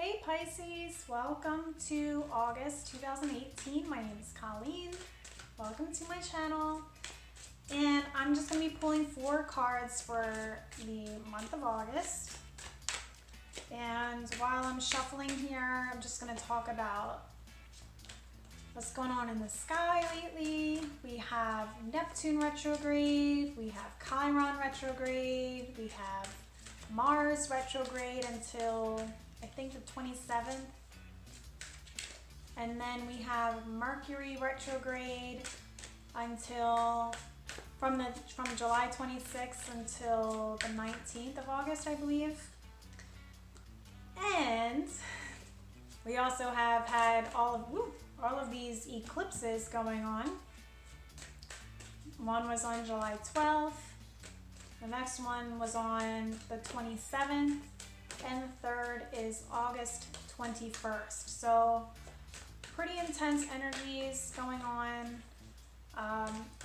Hey Pisces, welcome to August 2018. My name is Colleen. Welcome to my channel. And I'm just going to be pulling 4 cards for the month of August. And while I'm shuffling here, I'm just going to talk about what's going on in the sky lately. We have Neptune retrograde, we have Chiron retrograde, we have Mars retrograde until I think the 27th. And then we have Mercury retrograde until from July 26th until the 19th of August, I believe. And we also have had all of these eclipses going on. One was on July 12th. The next one was on the 27th. And the third is August 21st. So pretty intense energies going on.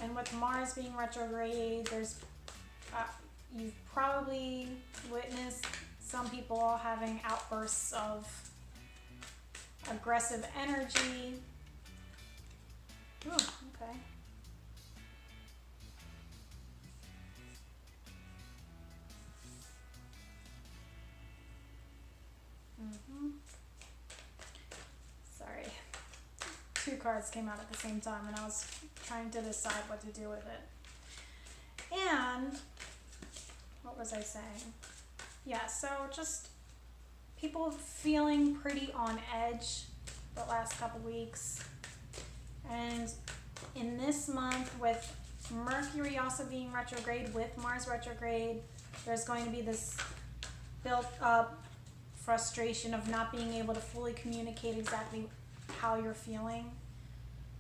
And with Mars being retrograde, there's you've probably witnessed some people having outbursts of aggressive energy. Ooh, okay. Sorry. 2 cards came out at the same time and I was trying to decide what to do with it. And what was I saying? Yeah, so just people feeling pretty on edge the last couple weeks. And in this month, with Mercury also being retrograde, with Mars retrograde, there's going to be this built up frustration of not being able to fully communicate exactly how you're feeling.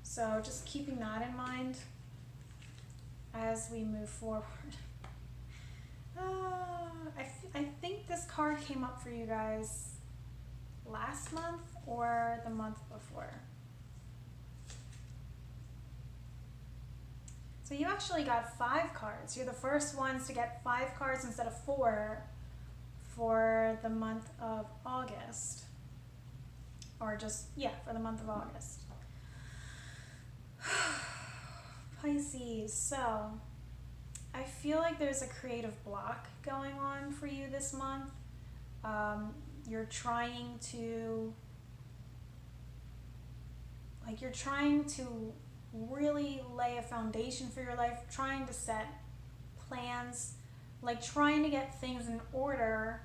So just keeping that in mind as we move forward. I think this card came up for you guys last month or the month before. So you actually got 5 cards. You're the first ones to get 5 cards instead of 4 for the month of August. Or just, yeah, for the month of August. Pisces, so I feel like there's a creative block going on for you this month. You're trying to really lay a foundation for your life, trying to set plans, like trying to get things in order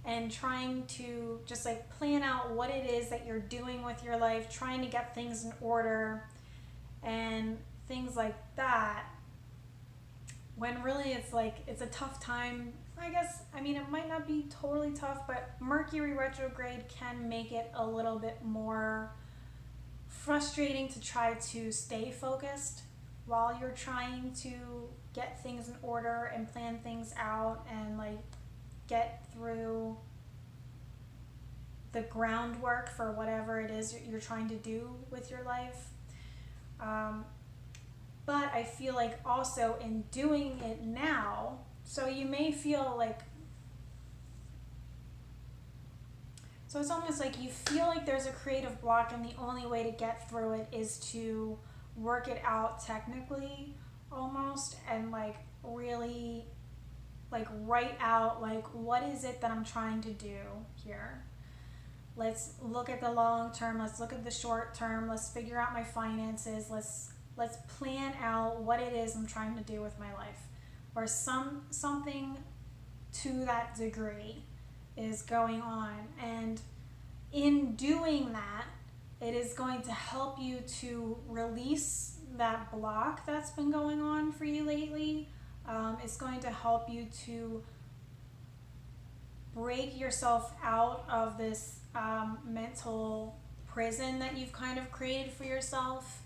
and trying to just like plan out what it is that you're doing with your life, trying to get things in order and things like that. When really it's a tough time, I guess. I mean, it might not be totally tough, but Mercury retrograde can make it a little bit more frustrating to try to stay focused while you're trying to get things in order and plan things out and like get through the groundwork for whatever it is you're trying to do with your life. But I feel like also in doing it now, so you may feel like, so it's almost like you feel like there's a creative block and the only way to get through it is to work it out technically almost and like really like write out like what is it that I'm trying to do here. Let's look at the long term, let's look at the short term, let's figure out my finances, let's plan out what it is I'm trying to do with my life, or something to that degree is going on. And in doing that, it is going to help you to release that block that's been going on for you lately. It's going to help you to break yourself out of this mental prison that you've kind of created for yourself.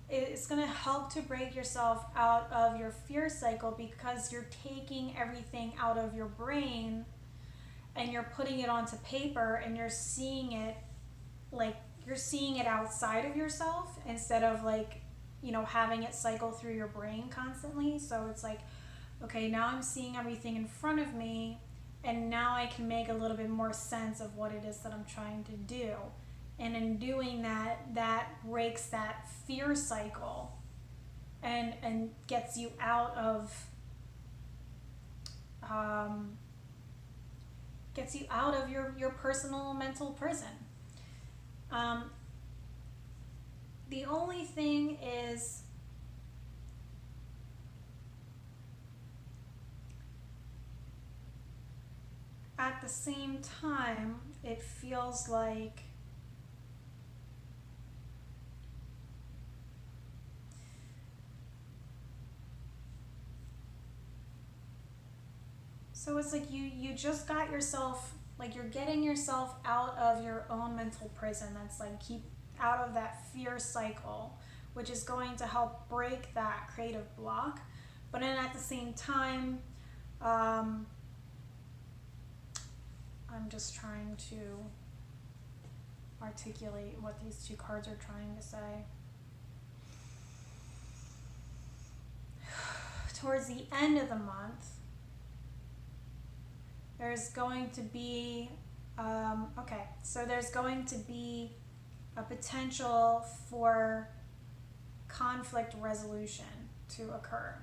It's going to help to break yourself out of your fear cycle because you're taking everything out of your brain and you're putting it onto paper and you're seeing it outside of yourself instead of having it cycle through your brain constantly. So it's like, okay, now I'm seeing everything in front of me and now I can make a little bit more sense of what it is that I'm trying to do. And in doing that, that breaks that fear cycle and gets you out of your personal mental prison. The only thing is, at the same time, it feels like so it's like you just got yourself, like you're getting yourself out of your own mental prison. That's like keep out of that fear cycle, which is going to help break that creative block. But then at the same time, I'm just trying to articulate what these two cards are trying to say. Towards the end of the month, there's going to be, there's going to be a potential for conflict resolution to occur.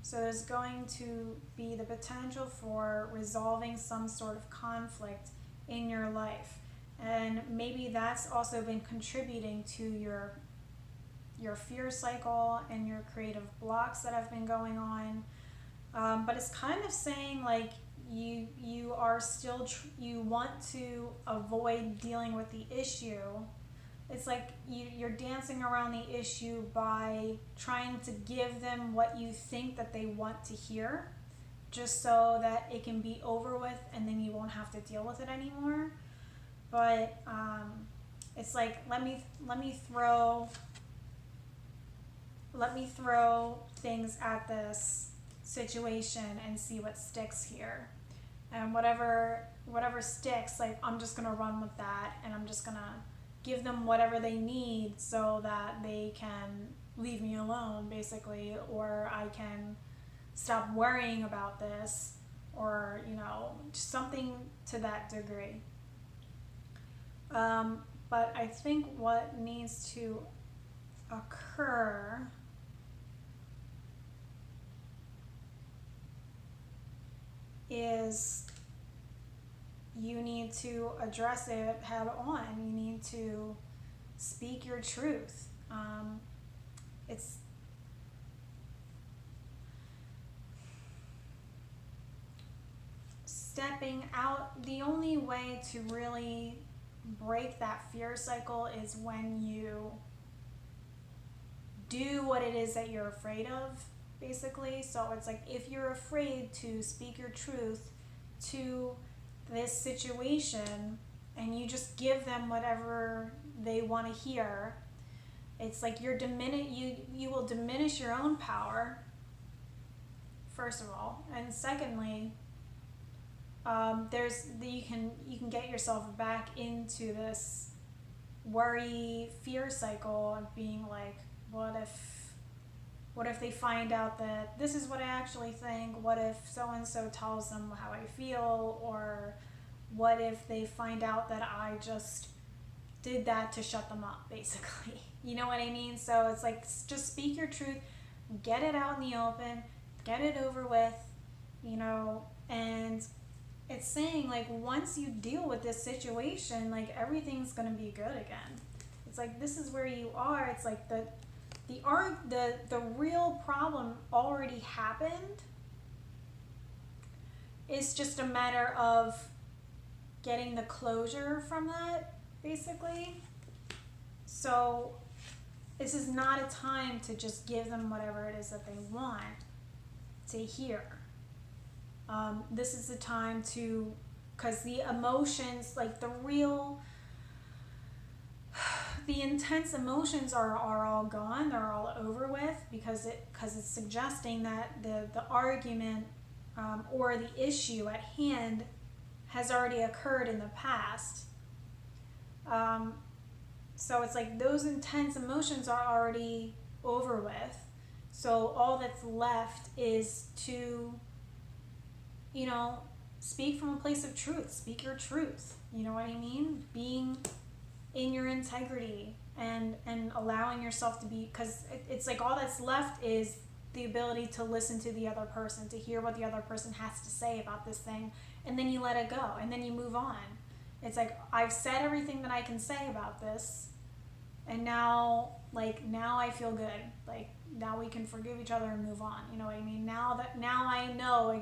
So there's going to be the potential for resolving some sort of conflict in your life. And maybe that's also been contributing to your fear cycle and your creative blocks that have been going on. But it's kind of saying like you are still, you want to avoid dealing with the issue. It's like you're dancing around the issue by trying to give them what you think that they want to hear, just so that it can be over with and then you won't have to deal with it anymore. But it's like, let me throw things at this situation and see what sticks here. And whatever sticks, like I'm just gonna run with that, and I'm just gonna give them whatever they need so that they can leave me alone, basically, or I can stop worrying about this, or just something to that degree. But I think what needs to occur is you need to address it head on. You need to speak your truth. It's stepping out. The only way to really break that fear cycle is when you do what it is that you're afraid of, basically. So it's like, if you're afraid to speak your truth to this situation and you just give them whatever they want to hear, it's like you will diminish your own power, first of all, and secondly, you can get yourself back into this worry fear cycle of being like, what if they find out that this is what I actually think? What if so-and-so tells them how I feel? Or what if they find out that I just did that to shut them up, basically? You know what I mean? So it's like, just speak your truth, get it out in the open, get it over with, and it's saying like, once you deal with this situation, like everything's gonna be good again. It's like, this is where you are. It's like the real problem already happened. It's just a matter of getting the closure from that, basically. So this is not a time to just give them whatever it is that they want to hear. This is the time to, because the emotions, like the intense emotions are all gone, they're all over with, because it's suggesting that the argument or the issue at hand has already occurred in the past. So it's like those intense emotions are already over with. So all that's left is to you know, speak from a place of truth. Speak your truth. You know what I mean? Being in your integrity and allowing yourself to be, because it's like all that's left is the ability to listen to the other person, to hear what the other person has to say about this thing, and then you let it go, and then you move on. It's like, I've said everything that I can say about this, and now I feel good. Like, now we can forgive each other and move on. You know what I mean? Now I know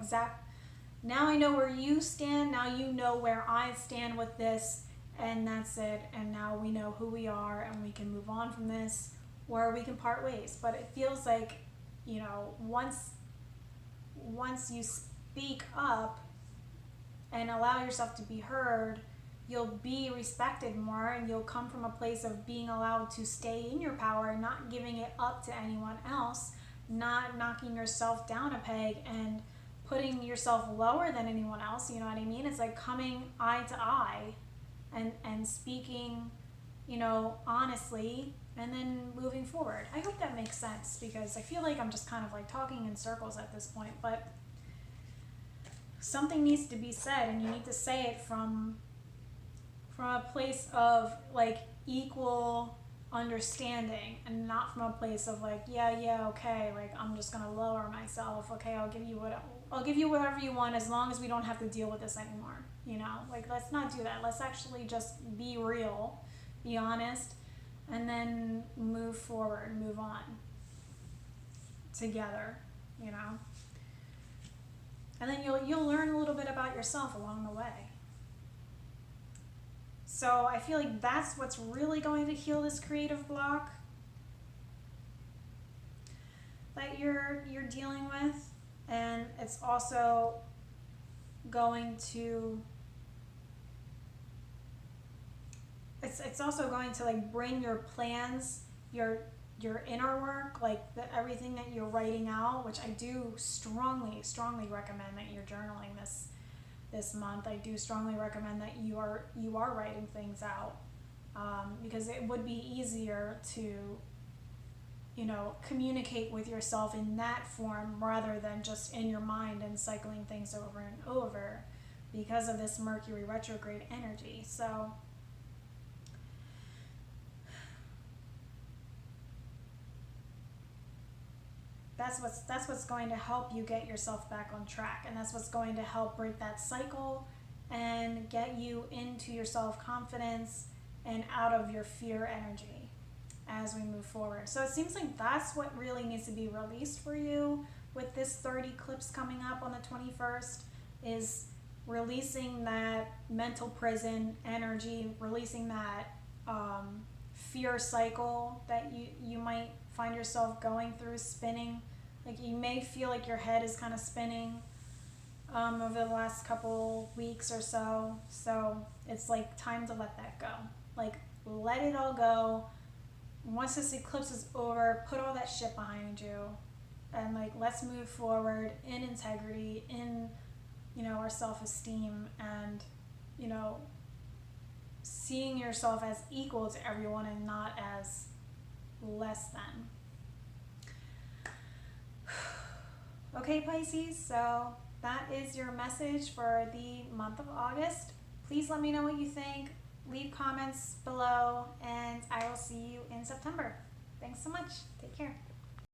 where you stand, now you know where I stand with this, and that's it. And now we know who we are, and we can move on from this, or we can part ways. But it feels like, you know, once you speak up and allow yourself to be heard, you'll be respected more, and you'll come from a place of being allowed to stay in your power and not giving it up to anyone else, not knocking yourself down a peg and putting yourself lower than anyone else. You know what I mean? It's like coming eye to eye and speaking, you know, honestly, and then moving forward. I hope that makes sense, because I feel like I'm just kind of like talking in circles at this point, but something needs to be said, and you need to say it from a place of like equal understanding, and not from a place of like, yeah, okay, like I'm just gonna lower myself. Okay, I'll give you whatever you want, as long as we don't have to deal with this anymore. You know, like, let's not do that. Let's actually just be real, be honest, and then move forward, move on together, you know. And then you'll learn a little bit about yourself along the way. So I feel like that's what's really going to heal this creative block that you're dealing with. And it's also going to like bring your plans, your inner work, like everything that you're writing out, which I do strongly recommend that you're journaling this month. I do strongly recommend that you are writing things out, because it would be easier to, you know, communicate with yourself in that form rather than just in your mind and cycling things over and over because of this Mercury retrograde energy. So that's what's going to help you get yourself back on track, and that's what's going to help break that cycle and get you into your self-confidence and out of your fear energy as we move forward. So it seems like that's what really needs to be released for you with this third eclipse coming up on the 21st, is releasing that mental prison energy, releasing that fear cycle that you might find yourself going through, spinning. Like, you may feel like your head is kind of spinning over the last couple weeks or so. So it's like time to let that go. Like, let it all go. Once this eclipse is over, put all that shit behind you, and like, let's move forward in integrity, in, you know, our self-esteem, and, you know, seeing yourself as equal to everyone and not as less than. Okay, Pisces, so that is your message for the month of August. Please let me know what you think. Leave comments below, and I will see you in September. Thanks so much. Take care.